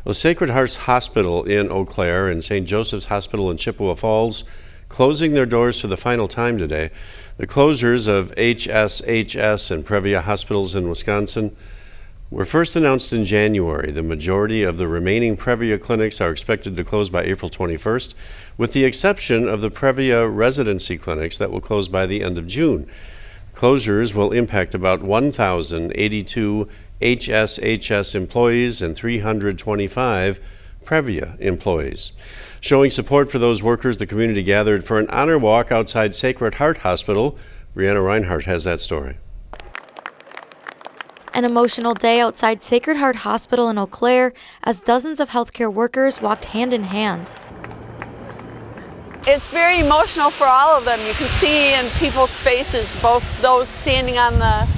Well, Sacred Hearts Hospital in Eau Claire and St. Joseph's Hospital in Chippewa Falls closing their doors for the final time today. The closures of HSHS and Previa hospitals in Wisconsin were first announced in January. The majority of the remaining Previa clinics are expected to close by April 21st, with the exception of the Previa residency clinics that will close by the end of June. Closures will impact about 1,082 HSHS employees and 325 Previa employees. Showing support for those workers, the community gathered for an honor walk outside Sacred Heart Hospital. Brianna Reinhardt has that story. An emotional day outside Sacred Heart Hospital in Eau Claire as dozens of healthcare workers walked hand in hand. It's very emotional for all of them. You can see in people's faces, both those standing on the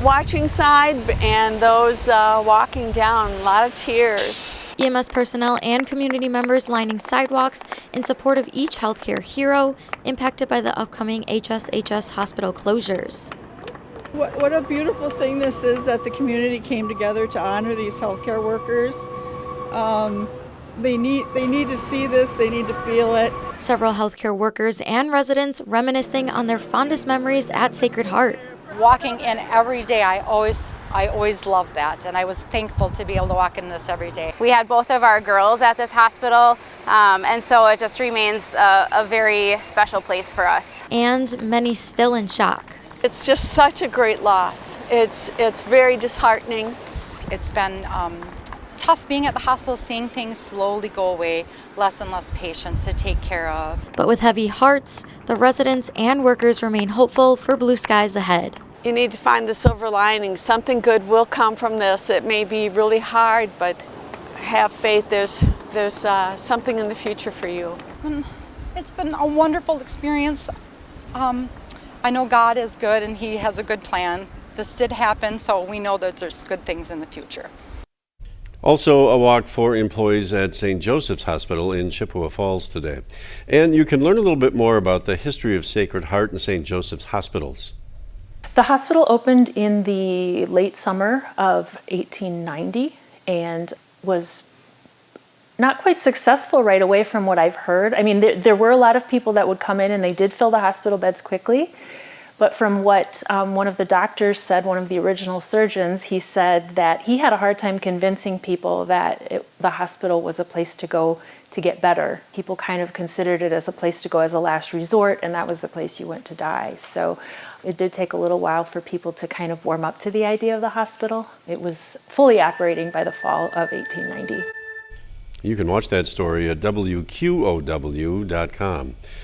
watching side and those walking down, a lot of tears. EMS personnel and community members lining sidewalks in support of each healthcare hero impacted by the upcoming HSHS hospital closures. What a beautiful thing this is that the community came together to honor these healthcare workers. They need to see this, they need to feel it. Several healthcare workers and residents reminiscing on their fondest memories at Sacred Heart. Walking in every day, I always loved that, and I was thankful to be able to walk in this every day. We had both of our girls at this hospital, and so it just remains a very special place for us. And many still in shock. It's just such a great loss. It's very disheartening. It's been tough being at the hospital, seeing things slowly go away, less and less patients to take care of. But with heavy hearts, the residents and workers remain hopeful for blue skies ahead. You need to find the silver lining. Something good will come from this. It may be really hard, but have faith. There's something in the future for you. It's been a wonderful experience. I know God is good and He has a good plan. This did happen, so we know that there's good things in the future. Also, a walk for employees at St. Joseph's Hospital in Chippewa Falls today. And you can learn a little bit more about the history of Sacred Heart and St. Joseph's Hospitals. The hospital opened in the late summer of 1890 and was not quite successful right away from what I've heard. I mean, there were a lot of people that would come in and they did fill the hospital beds quickly. But from what one of the doctors said, one of the original surgeons, he said that he had a hard time convincing people that the hospital was a place to go to get better. People kind of considered it as a place to go as a last resort, and that was the place you went to die. So it did take a little while for people to kind of warm up to the idea of the hospital. It was fully operating by the fall of 1890. You can watch that story at WQOW.com.